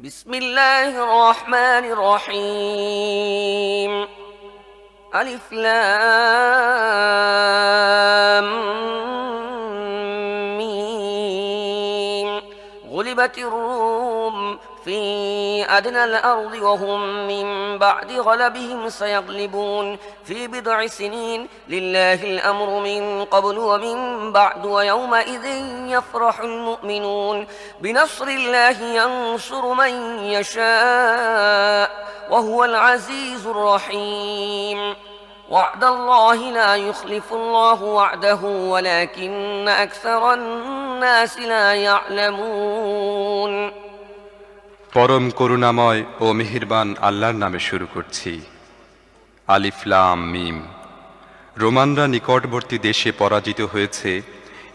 بسم الله الرحمن الرحيم ألف لام ميم غلبت الروم في أدنى الأرض وهم من بعد غلبهم سيغلبون في بضع سنين لله الأمر من قبل ومن بعد ويومئذ يفرح المؤمنون بنصر الله ينصر من يشاء وهو العزيز الرحيم وعد الله لا يخلف الله وعده ولكن أكثر الناس لا يعلمون পরম করুণাময় ও মেহেরবান আল্লাহর নামে শুরু করছি। আলিফ লাম মিম। রোমানরা নিকটবর্তী দেশে পরাজিত হয়েছে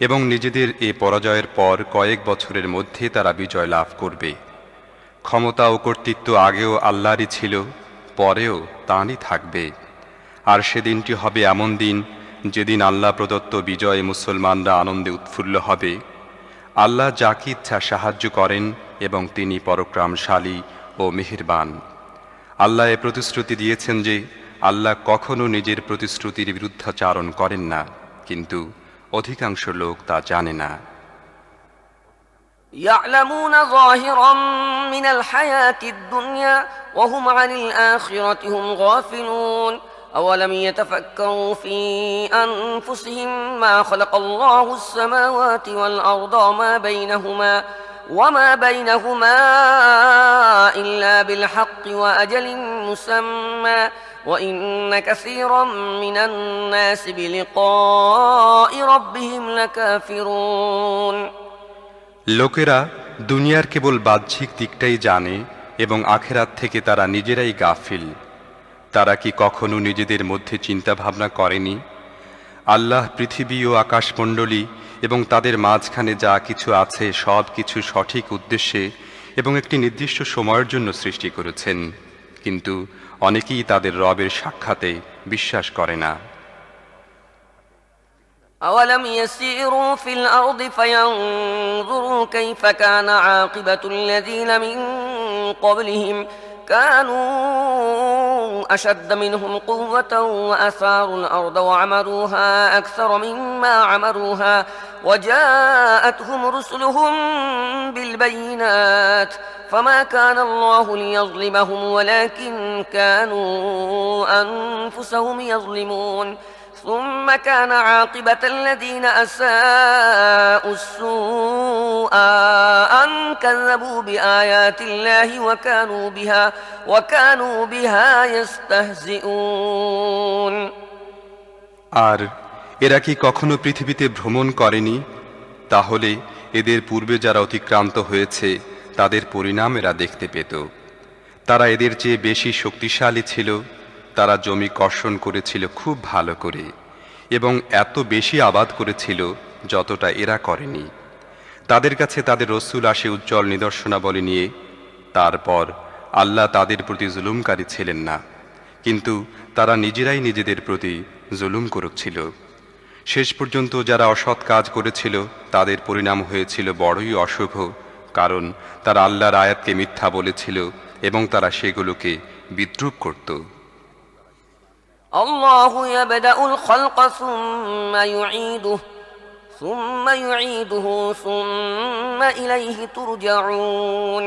এবং নিজেদের এ পরাজয়ের পর কয়েক বছরের মধ্যে তারা বিজয় লাভ করবে। ক্ষমতা ও কর্তৃত্ব আগেও আল্লাহরই ছিল, পরেও তাঁরই থাকবে। আর সেদিনটি হবে এমন দিন যেদিন আল্লাহ প্রদত্ত বিজয়ে মুসলমানরা আনন্দে উৎফুল্ল হবে। আল্লাহ যাকে ইচ্ছা সাহায্য করেন এবং তিনি পরাক্রমশালী ও মেহেরবান। আল্লাহ এ প্রতিশ্রুতি দিয়েছেন যে আল্লাহ কখনো নিজের প্রতিশ্রুতির বিরুদ্ধাচারণ করেন না, কিন্তু অধিকাংশ লোক তা জানে না। يعلمون ظاهرا من الحياة الدنيا وهم عن الآخرة هم غافلون أولم يتفكروا في أنفسهم ما خلق الله السماوات والأرض وما بينهما إلا بالحق وأجل مسمى وإن كثيرا من الناس بلقاء ربهم لكافرون লোকেরা দুনিয়ার কেবল বাহ্যিক দিকটাই জানে এবং আখেরাত থেকে তারা নিজেরাই গাফিল। তারা কি কখনো নিজেদের মধ্যে চিন্তা ভাবনা করেনি আল্লাহ পৃথিবী ও আকাশমণ্ডলী এবং তাদের মাঝখানে যা কিছু আছে সব কিছু সঠিক উদ্দেশ্যে এবং একটি নির্দিষ্ট সময়ের জন্য সৃষ্টি করেছেন, কিন্তু অনেকেই তাদের রবের সাক্ষাতে বিশ্বাস করে না। أولم يسيروا في الأرض فينظروا كيف كان عاقبة الذين من قبلهم كانوا أشد منهم قوة وأثاروا الأرض وعمروها أكثر مما عمروها وجاءتهم رسلهم بالبينات فما كان الله ليظلمهم ولكن كانوا أنفسهم يظلمون ثم كان عاقبة الذين أساءوا السوء أن كذبوا بآيات الله وكانوا بها يستهزئون আর এরা কি কখনো পৃথিবীতে ভ্রমণ করেনি? তাহলে এদের পূর্বে যারা অতিক্রান্ত হয়েছে তাদের পরিণাম এরা দেখতে পেত। তারা এদের চেয়ে বেশি শক্তিশালী ছিল। তারা জমি কর্ষণ করেছিল খুব ভালো করে এবং এত বেশি আবাদ করেছিল যতটা এরা করেনি। তাদের কাছে তাদের রসূল আসে উজ্জ্বল নিদর্শনাবলী নিয়ে। তারপর আল্লাহ তাদের প্রতি জুলুমকারী ছিলেন না, কিন্তু তারা নিজেরাই নিজেদের প্রতি জুলুম করেছিল। শেষ পর্যন্ত যারা অসৎ কাজ করেছিল তাদের পরিণাম হয়েছিল বড়ই অশুভ, কারণ তারা আল্লাহর আয়াতকে মিথ্যা বলেছিল এবং তারা সেগুলোকে বিদ্রূপ করত। الله يبدأ الخلق ثم يعيده ثم إليه ترجعون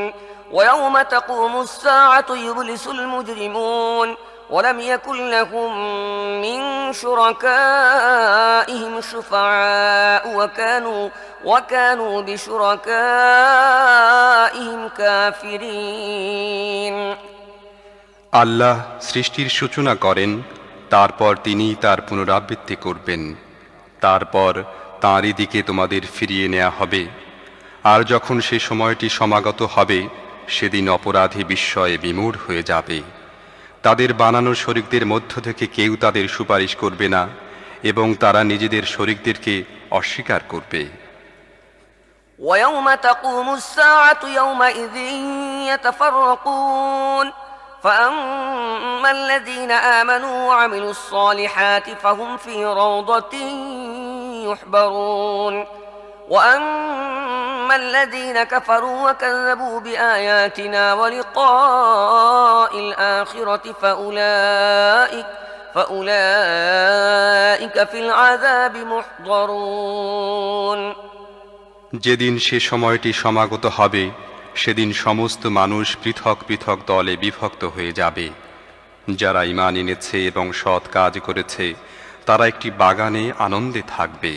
ويوم تقوم الساعة يبلس المجرمون ولم يكن لهم من شركائهم شفعاء وكانوا بشركائهم كافرين আল্লাহ সৃষ্টির সূচনা করেন, তারপর তিনি তার পুনরাবৃত্তি করবেন। তারপর তাঁরই দিকে তোমাদের ফিরিয়ে নেওয়া হবে। আর যখন সে সময়টি সমাগত হবে সেদিন অপরাধী বিস্ময়ে বিমূঢ় হয়ে যাবে। তাদের বানানো শরীকদের মধ্য থেকে কেউ তাদের সুপারিশ করবে না এবং তারা নিজেদের শরীকদেরকে অস্বীকার করবে। ويوم تقوم الساعة يومئذ يتفرقون فأما الذين آمنوا وعملوا الصالحات فهم في روضة يحبرون وأما الذين كفروا وكذبوا بآياتنا ولقاء الآخرة فأولئك في العذاب محضرون যেদিন সে সময়টি সমাগত হবে সেদিন সমস্ত মানুষ পৃথক পৃথক দলে বিভক্ত হয়ে যাবে। যারা ঈমান এনেছে এবং সৎ কাজ করেছে তারা একটি বাগানে আনন্দে থাকবে,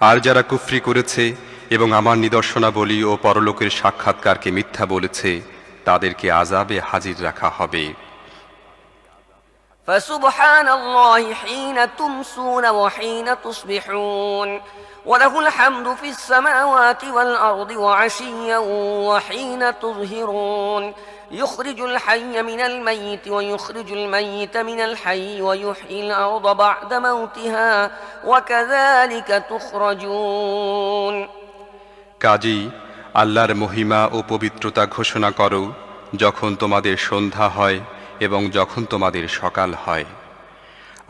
আর যারা কুফরি করেছে এবং আমার নিদর্শনাবলী ও পরলোকের সাক্ষাৎকারকে মিথ্যা বলেছে তাদেরকে আযাবে হাজির রাখা হবে। فسبحان الله حين تمسون وحين تصبحون وله الحمد في السماوات والأرض وعشيا وحين تظهرون يخرج الحي من الميت ويخرج الميت من الحي ويحيي الأرض بعد موتها وكذلك تخرجون কাজী আল্লাহর মহিমা ও পবিত্রতা ঘোষণা করো যখন তোমাদের সন্ধ্যা হয় এবং যখন তোমাদের সকাল হয়।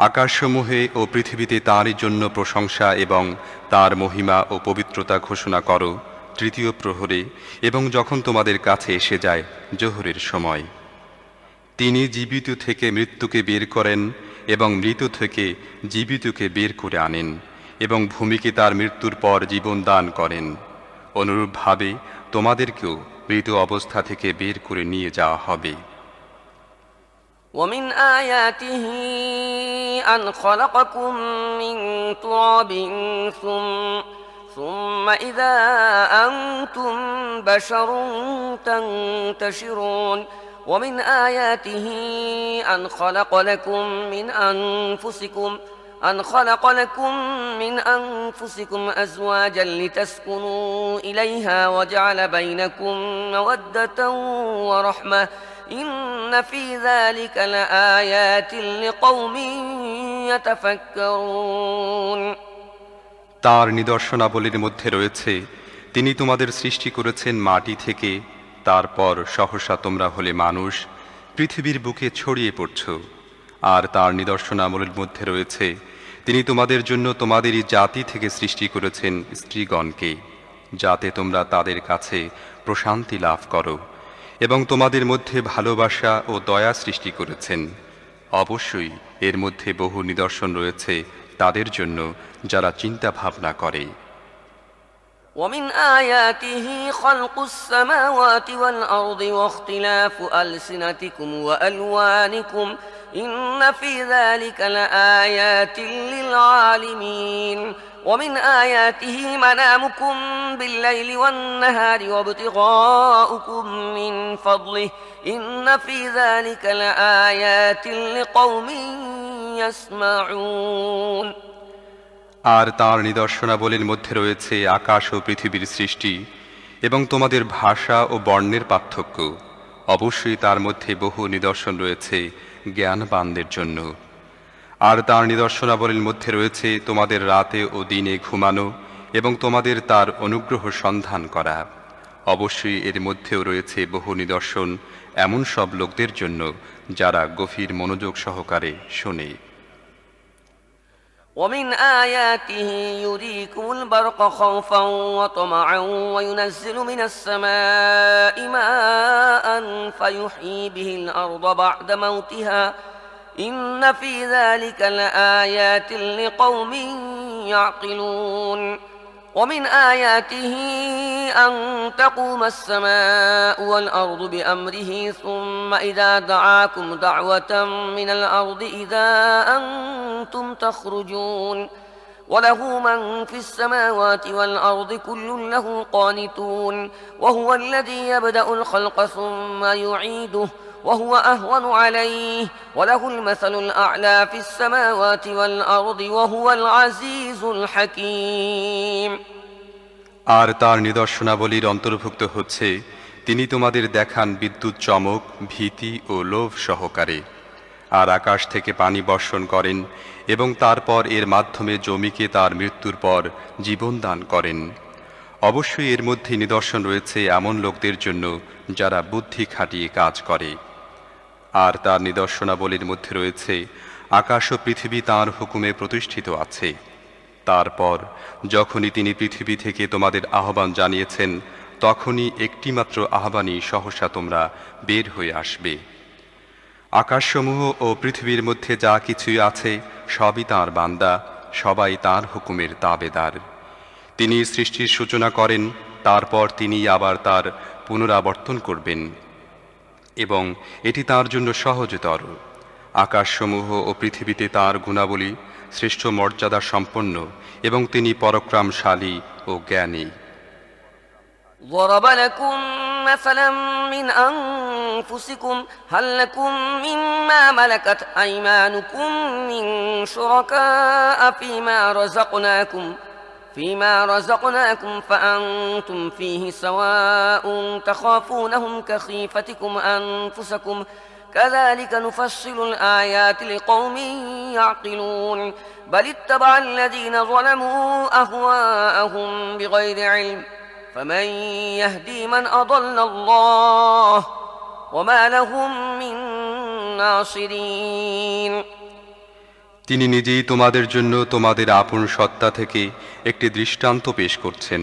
আকাশসমূহে ও পৃথিবীতে তাঁরই জন্য প্রশংসা এবং তার মহিমা ও পবিত্রতা ঘোষণা করো তৃতীয় প্রহরে এবং যখন তোমাদের কাছে এসে যায় জোহরের সময়। তিনি জীবিত থেকে মৃত্যুকে বের করেন এবং মৃত থেকে জীবিতকে বের করে আনেন এবং ভূমিকে তার মৃত্যুর পর জীবন দান করেন। অনুরূপভাবে তোমাদেরকেও মৃত অবস্থা থেকে বের করে নিয়ে যাওয়া হবে। ومن آياته أن خلقكم من تراب ثم إذا أنتم بشر تنتشرون ومن آياته أن خلق لكم من أنفسكم أزواجا لتسكنوا إليها وجعل بينكم مودة ورحمة إن في ذلك لآيات لقوم يتفكرون তার নিদর্শনাবলীর মধ্যে রয়েছে তিনি তোমাদের সৃষ্টি করেছেন মাটি থেকে, তারপর সহসা তোমরা হলে মানুষ পৃথিবীর বুকে ছড়িয়ে পড়ছ। আর তার নিদর্শনাবলীর মধ্যে রয়েছে তিনি তোমাদের জন্য তোমাদেরই জাতি থেকে সৃষ্টি করেছেন স্ত্রীগণকে, যাতে তোমরা তাদের কাছে প্রশান্তি লাভ করো, এবং তোমাদের মধ্যে ভালোবাসা ও দয়া সৃষ্টি করেছেন। অবশ্যই এর মধ্যে বহু নিদর্শন রয়েছে তাদের জন্য যারা চিন্তা ভাবনা করে। ومن آياته خلق السماوات والأرض واختلاف ألسنتكم وألوانكم إن في ذلك لآيات للعالمين ومن آياته منامكم بالليل والنهار وابتغاؤكم من فضله إن في ذلك لآيات لقوم يسمعون আর তার নিদর্শনাবলীর মধ্যে রয়েছে আকাশ ও পৃথিবীর সৃষ্টি এবং তোমাদের ভাষা ও বর্ণের পার্থক্য। অবশ্যই তার মধ্যে বহু নিদর্শন রয়েছে জ্ঞানবানদের জন্য। আর তার নিদর্শনাবলীর মধ্যে রয়েছে তোমাদের রাতে ও দিনে ঘুমানো এবং তোমাদের তার অনুগ্রহ সন্ধান করা। অবশ্যই এর মধ্যেও রয়েছে বহু নিদর্শন এমন সব লোকদের জন্য যারা গভীর মনোযোগ সহকারে শোনে। ومن آياته يريكم البرق خوفا وطمعا وينزل من السماء ماء فيحيي به الأرض بعد موتها إن في ذلك لآيات لقوم يعقلون ومن آياته أن تقوم السماء والأرض بأمره ثم إذا دعاكم دعوة من الأرض إذا أنتم تخرجون وله من في السماوات والأرض كل له قانتون وهو الذي يبدأ الخلق ثم يعيده وهو أهون عليه وله المثل الأعلى في السماوات والأرض وهو العزيز الحكيم আর তার নিদর্শনাবলীর অন্তর্ভুক্ত হচ্ছে তিনি তোমাদের দেখান বিদ্যুৎ চমক, ভীতি ও লোভ সহকারে, আর আকাশ থেকে পানি বর্ষণ করেন এবং তারপর এর মাধ্যমে জমিকে তার মৃত্যুর পর জীবন দান করেন। অবশ্যই এর মধ্যে নিদর্শন রয়েছে এমন লোকদের জন্য যারা বুদ্ধি খাটিয়ে কাজ করে। আর তার নিদর্শনাবলীর মধ্যে রয়েছে আকাশ ও পৃথিবী তাঁর হুকুমে প্রতিষ্ঠিত আছে। তারপর যখনই তিনি পৃথিবী থেকে তোমাদের আহ্বান জানিয়েছেন, তখনই একটিমাত্র আহ্বানই সহসা তোমরা বের হয়ে আসবে। আকাশসমূহ ও পৃথিবীর মধ্যে যা কিছুই আছে সবই তাঁর বান্দা, সবাই তাঁর হুকুমের তাবেদার। তিনি সৃষ্টির সূচনা করেন, তারপর তিনি আবার তার পুনরাবর্তন করবেন, এবং এটি তাঁর জন্য সহজতর। আকাশসমূহ ও পৃথিবীতে তাঁর গুণাবলী শ্রেষ্ঠ মর্যাদা সম্পন্ন, এবং তিনি পরাক্রমশালী ও জ্ঞানী। ضرب لكم مثلا من أنفسكم هل لكم مما ملكت أيمانكم من شركاء فيما رزقناكم فأنتم فيه سواء تخافونهم كخيفتكم أنفسكم كذلك نفصل الآيات لقوم يعقلون بل اتبع الذين ظلموا أهواءهم بغير علم فمن يهدي من أضل الله وما لهم من ناصرين। তিনি নিজেই তোমাদের জন্য তোমাদের আপন সত্তা থেকে একটি দৃষ্টান্ত পেশ করছেন।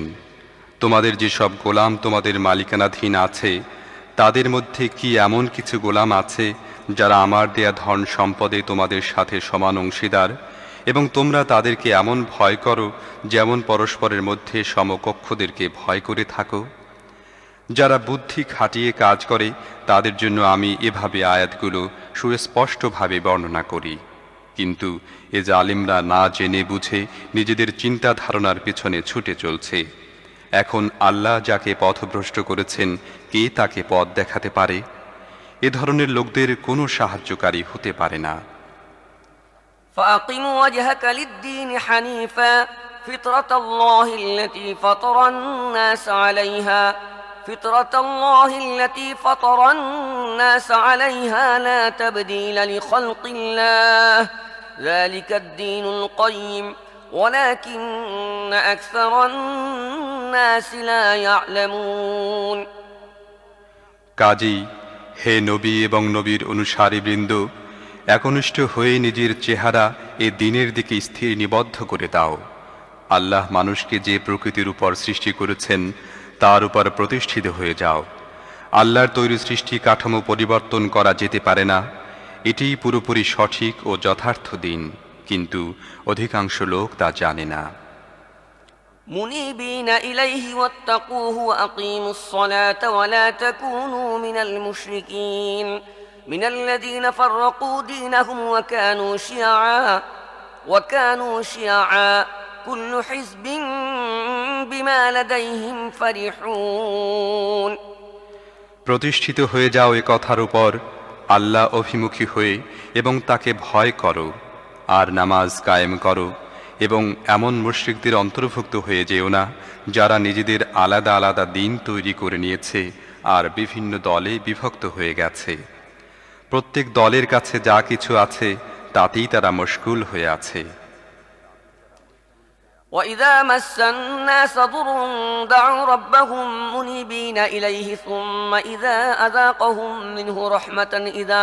তোমাদের যেসব গোলাম তোমাদের মালিকানাধীন আছে, তাদের মধ্যে কি এমন কিছু গোলাম আছে যারা আমার দেয়া ধন সম্পদে তোমাদের সাথে সমান অংশীদার, এবং তোমরা তাদেরকে এমন ভয় করো যেমন পরস্পরের মধ্যে সমকক্ষদেরকে ভয় করে থাকো? যারা বুদ্ধি খাটিয়ে কাজ করে তাদের জন্য আমি এভাবে আয়াতগুলো সুস্পষ্টভাবে বর্ণনা করি, কিন্তু এ জালিমরা না জেনে বুঝে নিজেদের চিন্তা ধারণার পিছনে ছুটে চলছে। এখন আল্লাহ যাকে পথভ্রষ্ট করেছেন, কে তাকে পথ দেখাতে পারে? এ ধরনের লোকদের কোনো সাহায্যকারী হতে পারে না। فأقم وجهك للدين حنيفا فطرة الله التي فطر الناس عليها لا تبديل لخلق الله ذلك الدين القيم ولكن أكثر الناس لا يعلمون। কাজেই হে নবী এবং নবীর অনুসারীবৃন্দ, একনিষ্ঠ হয়ে নিজের চেহারা এ দিনের দিকে স্থির নিবদ্ধ করে দাও। আল্লাহ মানুষকে যে প্রকৃতির উপর সৃষ্টি করেছেন তার উপর প্রতিষ্ঠিত হয়ে যাও। আল্লাহর তৈরি সৃষ্টি কাঠামো পরিবর্তন করা যেতে পারে না। এটিই পুরোপুরি সঠিক ও যথার্থ দিন, কিন্তু অধিকাংশ লোক তা জানে না। منيبين إليه واتقوه وأقيموا الصلاة ولا تكونوا من المشركين من الذين فرقوا دينهم وكانوا شيعا كل حزب بما لديهم فرحون। প্রতিষ্ঠিত হয়ে যাও এ কথার উপর, আল্লাহ অভিমুখী হয়ে এবং তাকে ভয় করো, আর নামাজ কায়েম করো, এবং এমন মুশরিকদের অন্তর্ভুক্ত হয়ে যেও না যারা নিজেদের আলাদা আলাদা দিন তৈরি করে নিয়েছে আর বিভিন্ন দলে বিভক্ত হয়ে গেছে। প্রত্যেক দলের কাছে যা কিছু আছে তাতেই তারা মশগুল হয়ে আছে। وإذا مس الناس ضر دعوا ربهم منيبين إليه ثم إذا أذاقهم منه رحمة إذا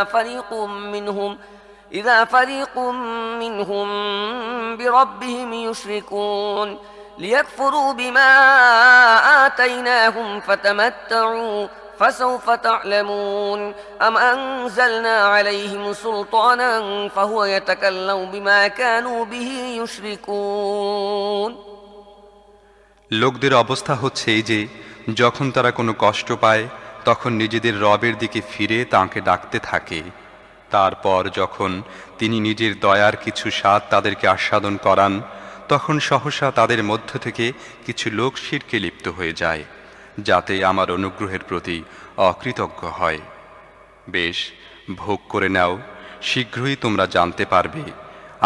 فريق منهم بربهم يشركون ليكفروا بما آتيناهم فتمتعوا فسوف تعلمون أم أنزلنا عليهم سلطانا فهو يتكلم بما كانوا به يشركون। লোকদের অবস্থা হচ্ছে এই যে, যখন তারা কোনো কষ্ট পায় তখন নিজেদের রবের দিকে ফিরে তাঁকে ডাকতে থাকে। তারপর যখন তিনি নিজের দয়ার কিছু স্বাদ তাদেরকে আস্বাদন করান, তখন সহসা তাদের মধ্য থেকে কিছু লোক শিরকে লিপ্ত হয়ে যায়, যাতে আমার অনুগ্রহের প্রতি অকৃতজ্ঞ হয়। বেশ, ভোগ করে নাও, শীঘ্রই তোমরা জানতে পারবে।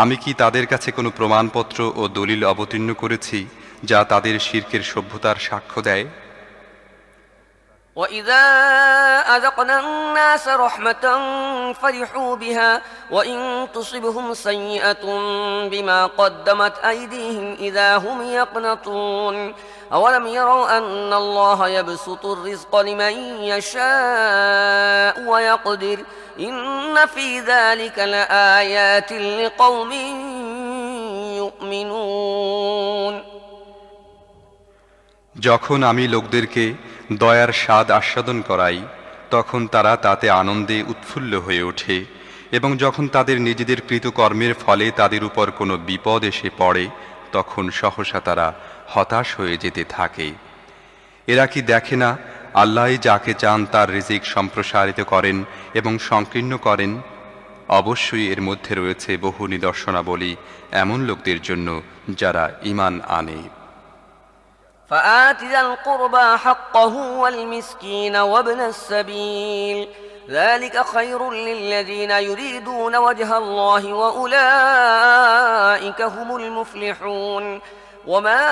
আমি কি তাদের কাছে কোনো প্রমাণপত্র ও দলিল অবতীর্ণ করেছি যা তাদের শিরকের সভ্যতার সাক্ষ্য দেয়? وإذا أذقنا الناس رحمة فرحوا بها وإن تصبهم سيئة بما قدمت أيديهم إذا هم يقنطون أولم يروا أن الله يبسط الرزق لمن يشاء ويقدر إن في ذلك لآيات لقوم يؤمنون যখন আমি লোকদেরকে দয়ার স্বাদ আস্বাদন করাই তখন তারা তাতে আনন্দে উৎফুল্ল হয়ে ওঠে এবং যখন তাদের নিজেদের কৃতকর্মের ফলে তাদের উপর কোনো বিপদ এসে পড়ে তখন সহসা তারা হতাশ হয়ে যেতে থাকে। এরা কি দেখে না আল্লাহই যাকে চান তার রিজিক সম্প্রসারিত করেন এবং সংকীর্ণ করেন? অবশ্যই এর মধ্যে রয়েছে বহু নিদর্শনাবলী এমন লোকদের জন্য যারা ঈমান আনে। فآت ذا القربى حقه والمسكين وابن السبيل ذلك خير للذين يريدون وجه الله وأولئك هم المفلحون وما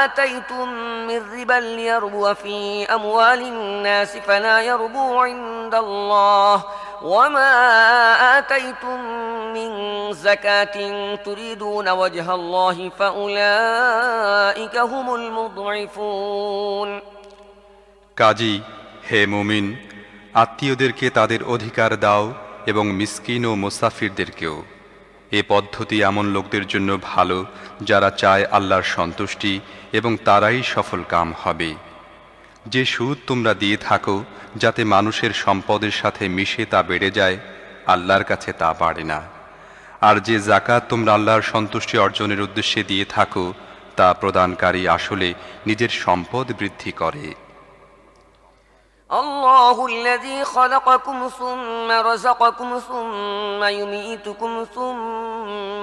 آتيتم من ربا ليربو في أموال الناس فلا يربو عند الله وما آتيتم من زكاة تريدون وجه الله فأولئك هم المضعفون কাজী হে মুমিন, আত্মীয়দেরকে তাদের অধিকার দাও এবং মিসকিন ও মুসাফিরদেরকেও। এ পদ্ধতি এমন লোকদের জন্য ভালো যারা চায় আল্লাহর সন্তুষ্টি এবং তারাই সফল কাম হবে। যে সুদ তোমরা দিয়ে থাকো যাতে মানুষের সম্পদের সাথে মিশে তা বেড়ে যায়, আল্লাহর কাছে তা বাড়ে না। আর যে যাকাত তোমরা আল্লাহর সন্তুষ্টি অর্জনের উদ্দেশ্যে দিয়ে থাকো তা প্রদানকারী আসলে নিজের সম্পদ বৃদ্ধি করে। الله الذي خلقكم ثم رزقكم ثم يميتكم ثم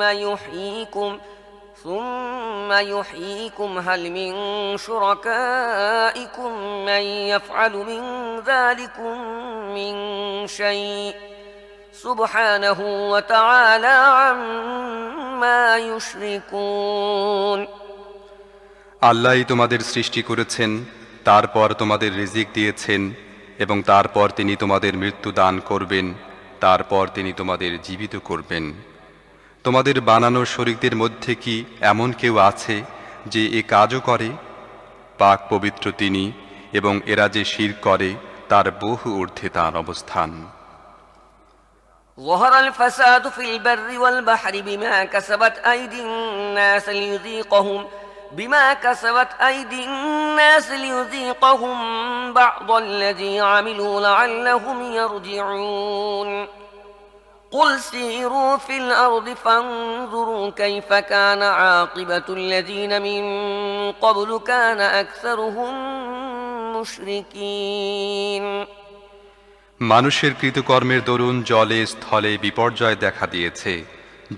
يحييكم هل من شركائكم من يفعل من ذلكم من شيء سبحانه وتعالى عما يشركون আল্লাহই তোমাদের সৃষ্টি করেছেন, তারপর তোমাদের রিজিক দিয়েছেন এবং তারপর তিনি তোমাদের মৃত্যু দান করবেন, তারপর তিনি তোমাদের জীবিত করবেন। তোমাদের বানানো শরীকদের মধ্যে কি এমন কেউ আছে যে এ কাজও করে? পাক পবিত্র তিনি, এবং এরা যে শিরক করে তার বহু ঊর্ধ্বে তার অবস্থান। ظهر الفساد في البر والبحر بما كسبت أيدي الناس ليذيقهم بعض الذي عملوا لعلهم يرجعون قل سيروا في الأرض فانظروا كيف كان عاقبة الذين من قبل كان أكثرهم مشركين মানুষের কৃতকর্মের দরুন জলে স্থলে বিপর্যয় দেখা দিয়েছে,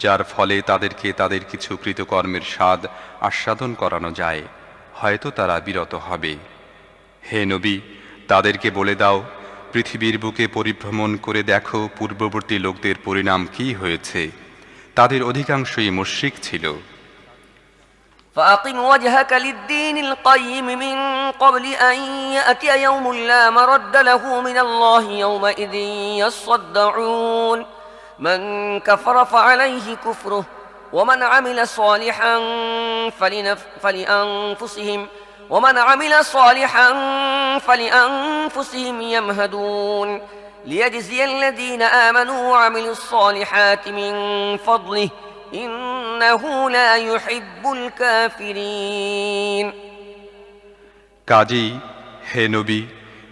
যার ফলে তাদেরকে তাদের কিছু কৃতকর্মের স্বাদ আস্বাদন করানো যায়, হয়তো তারা বিরত হবে। হে নবী, তাদেরকে বলে দাও, পৃথিবীর বুকে পরিভ্রমণ করে দেখো পূর্ববর্তী লোকদের পরিণাম কি হয়েছে। তাদের অধিকাংশই মুশরিক ছিল। فأقم وجهك للدين القيم من قبل أن يأتي يوم لا مرد له من الله يومئذ يصدعون من كفر فعليه كفره ومن عمل صالحا فلأنفسهم يمهدون ليجزي الذين آمنوا وعملوا الصالحات من فضله إنه لا يحب الكافرين কাজী হে নবী,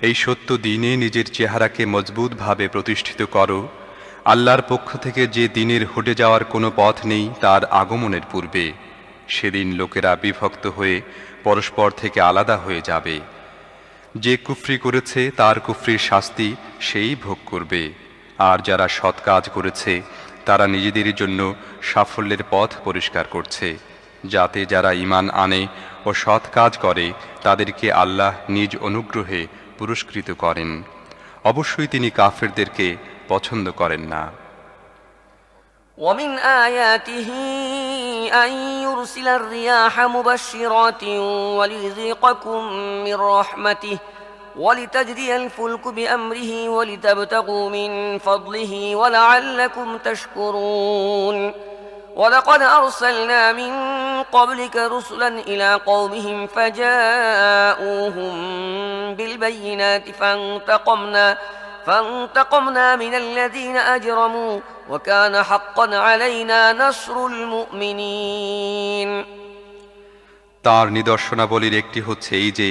এই সত্য দিনে নিজের চেহারাকে মজবুতভাবে প্রতিষ্ঠিত করো। আল্লাহর পক্ষ থেকে যে দিনের হটে যাওয়ার কোনো পথ নেই তার আগমনের পূর্বে। সেদিন লোকেরা বিভক্ত হয়ে পরস্পর থেকে আলাদা হয়ে যাবে। যে কুফরি করেছে তার কুফরির শাস্তি সেই ভোগ করবে, আর যারা সৎ কাজ করেছে তারা নিজেদের জন্য সাফল্যের পথ পরিষ্কার করছে, যাতে যারা ঈমান আনে ও সৎ কাজ করে তাদেরকে আল্লাহ নিজ অনুগ্রহে পুরস্কৃত করেন। অবশ্যই তিনি কাফেরদেরকে পছন্দ করেন না। ومن آياته أن يرسل الرياح مبشرات وليذيقكم من رحمته ولتجري الفلك بأمره ولتبتغوا من فضله ولعلكم تشكرون ولقد أرسلنا من قبلك رسلا إلى قومهم فجاءوهم بالبينات فانتقمنا من الذين أجرموا وكان حقا علينا نصر المؤمنين তার নিদর্শনাবলীর একটি হচ্ছে এই যে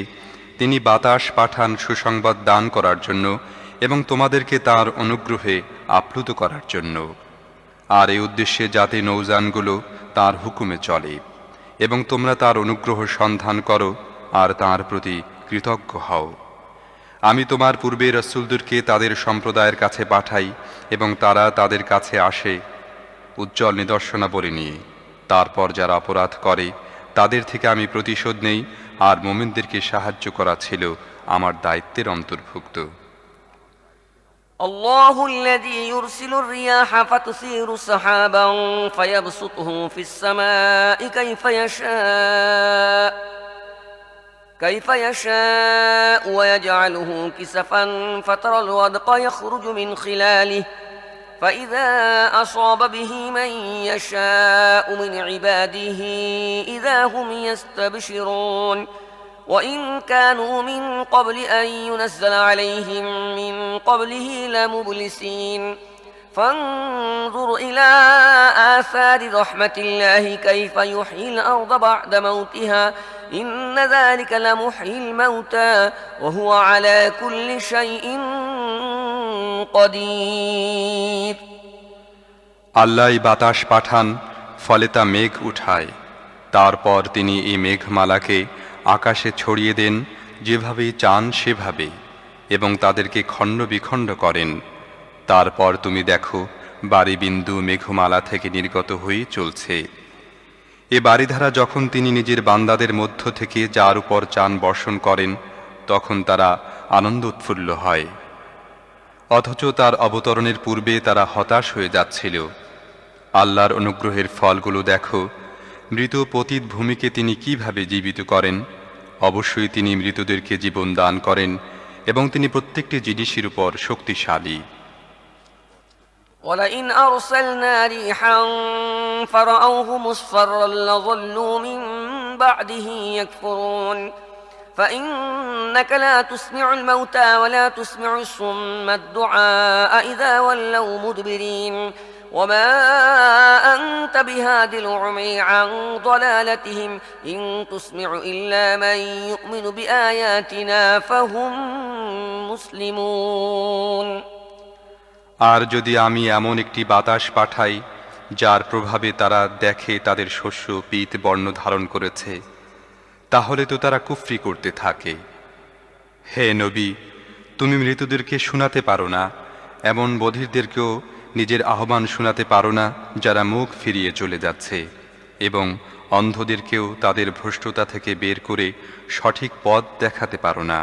তিনি বাতাস পাঠান সুসংবাদ দান করার জন্য এবং তোমাদেরকে তার অনুগ্রহে আপ্লুত করার জন্য, আর এই উদ্দেশ্যে যাতে নৌযানগুলো তার হুকুমে চলে এবং তোমরা তার অনুগ্রহ সন্ধান করো আর তার প্রতি কৃতজ্ঞ হও। আমি তোমার পূর্বে রাসূলদেরকে তাদের সম্প্রদায়ের কাছে পাঠাই এবং তারা তাদের কাছে আসে উজ্জ্বল নিদর্শনাবলী নিয়ে। তারপর যারা অপরাধ করে তাদের থেকে আমি প্রতিশোধ নেই, আর মুমিনদেরকে সাহায্য করা ছিল আমার দায়িত্বের অন্তর্ভুক্ত। الله الذي يرسل الرياح فتثير سحابا فيبسطه في السماء كيف يشاء ويجعله كسفا فترى الودق يخرج من خلاله فإذا أصاب به من يشاء من عباده إذا هم يستبشرون وإن كانوا من قبل أن ينزل عليهم من قبله لمبلسين فانظر إلى آثار رحمة الله كيف يحيي الأرض بعد موتها إن ذلك لمحيي الموتى وهو على كل شيء قدير আল্লাহই বাতাস পাঠান, ফলে তা মেঘ উঠায়। তারপর তিনি এই মেঘমালাকে আকাশে ছড়িয়ে দেন যেভাবেই চান সেভাবে, এবং তাদেরকে খণ্ড বিখণ্ড করেন। তারপর তুমি দেখো বারিবিন্দু মেঘমালা থেকে নির্গত হয়ে চলছে। এ বারিধারা যখন তিনি নিজের বান্দাদের মধ্য থেকে যার উপর চান বর্ষণ করেন তখন তারা আনন্দ উৎফুল্ল হয়, অথচ তার অবতরণের পূর্বে তারা হতাশ হয়ে যাচ্ছিল। আল্লাহর অনুগ্রহের ফলগুলো দেখো, মৃত পতিত ভূমিকে তিনি কিভাবে জীবিত করেন। অবশ্যই তিনি মৃতদেরকে জীবন দান করেন এবং তিনি প্রত্যেকটি জিনিসের উপর শক্তিশালী। ولئن أرسلنا ريحا فرأوه مصفرا لظلوا من بعده يكفرون فإنك لا تسمع الموتى ولا تسمع الصم الدعاء إذا ولوا مدبرين وما أنت بهاد العمي عن ضلالتهم إن تسمع إلا من يؤمن بآياتنا فهم مسلمون আর যদি আমি এমন একটি বাতাস পাঠাই যার প্রভাবে তারা দেখে তাদের শস্য পীত বর্ণ ধারণ করেছে, তাহলে তো তারা কুফরি করতে থাকে। হে নবী, তুমি মৃতদেরকে শোনাতে পারো না, এমন বধিরদেরকেও নিজের আহ্বান শোনাতে পারো না যারা মুখ ফিরিয়ে চলে যাচ্ছে, এবং অন্ধদেরকেও তাদের ভ্রষ্টতা থেকে বের করে সঠিক পথ দেখাতে পারো না।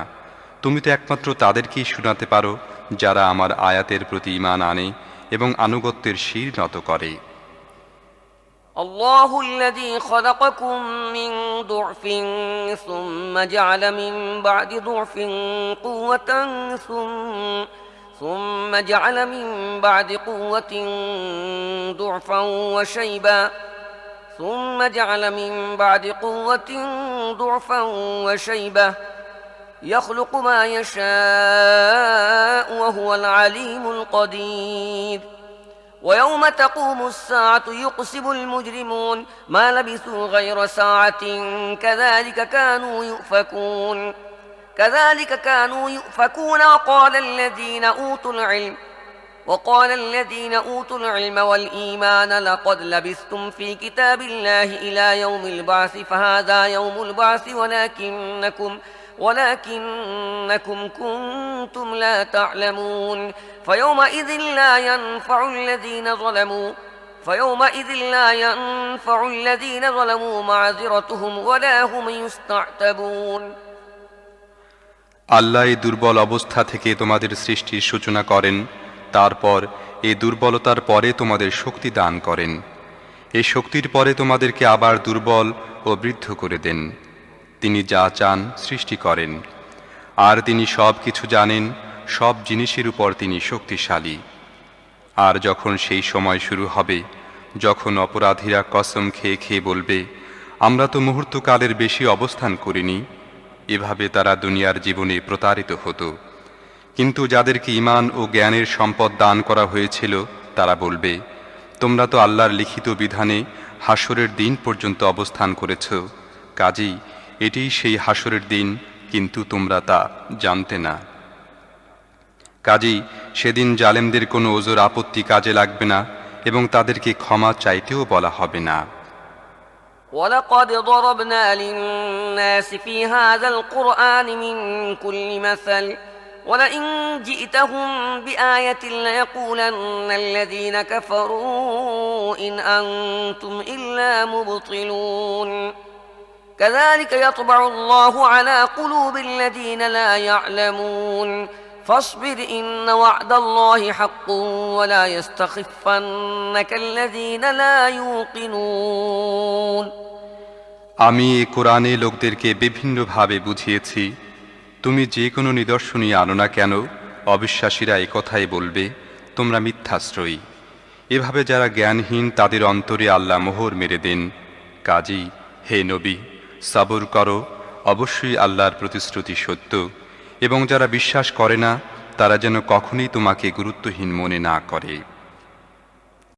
তুমি তো একমাত্র তাদেরকেই শোনাতে পারো যারা আমার আয়াতের প্রতি ঈমান আনে এবং আনুগত্যের শির নত করে। الله الذي خلقكم من ضعف ثم جعل من بعد ضعف قوة ثم جعل من بعد قوة ضعفا وشيبا ثم جعل من بعد قوة ضعفا وشيبة يخلق ما يشاء وهو العليم القدير ويوم تقوم الساعة يقسم المجرمون ما لبثوا غير ساعة كذلك كانوا يؤفكون وقال الذين أوتوا العلم والإيمان لقد لبثتم في كتاب الله إلى يوم البعث فهذا يوم البعث ولكنكم كنتم لا تعلمون فيومئذ لا ينفع الذين ظلموا معذرتهم ولا هم يستعتبون আল্লাহ এই দুর্বল অবস্থা থেকে তোমাদের সৃষ্টির সূচনা করেন, তারপর এই দুর্বলতার পরে তোমাদের শক্তি দান করেন, এই শক্তির পরে তোমাদেরকে আবার দুর্বল ও বৃদ্ধ করে দেন। তিনি যা চান সৃষ্টি করেন, আর তিনি সব কিছু জানেন, সব জিনিসের উপর তিনি শক্তিশালী। আর যখন সেই সময় শুরু হবে যখন অপরাধীরা কসম খেয়ে খেয়ে বলবে, আমরা তো মুহূর্তকালের বেশি অবস্থান করিনি, এভাবে তারা দুনিয়ার জীবনে প্রতারিত হতো। কিন্তু যাদেরকে ঈমান ও জ্ঞানের সম্পদ দান করা হয়েছিল তারা বলবে, তোমরা তো আল্লাহর লিখিত বিধানে হাসরের দিন পর্যন্ত অবস্থান করেছ, কাজেই এটিই সেই হাসরের দিন, কিন্তু তোমরা তা জানতে না। কাজেই সেদিন জালেমদের কোনো ওজর আপত্তি কাজে লাগবে না এবং তাদেরকে ক্ষমা চাইতেও বলা হবে না। ولقد ضربنا للناس في هذا القرآن من كل مثل ولئن جئتهم بآية ليقولن الذين كفروا إن أنتم إلا مبطلون كذلك يطبع الله على قلوب الذين لا يعلمون فاصبر إن وعد الله حق ولا يستخفنك الذين لا يوقنون আমি এই কোরআনে লোকদেরকে বিভিন্নভাবে বুঝিয়েছি, তুমি যে কোনো নিদর্শনই আনো না কেন, অবিশ্বাসীরা এ কথাই বলবে, তোমরা মিথ্যাশ্রয়ী। এভাবে যারা জ্ঞানহীন তাদের অন্তরে আল্লাহ মোহর মেরে দেন। কাজেই হে নবী, সবর করো, অবশ্যই আল্লাহর প্রতিশ্রুতি সত্য, এবং যারা বিশ্বাস করে না তারা যেন কখনই তোমাকে গুরুত্বহীন মনে না করে।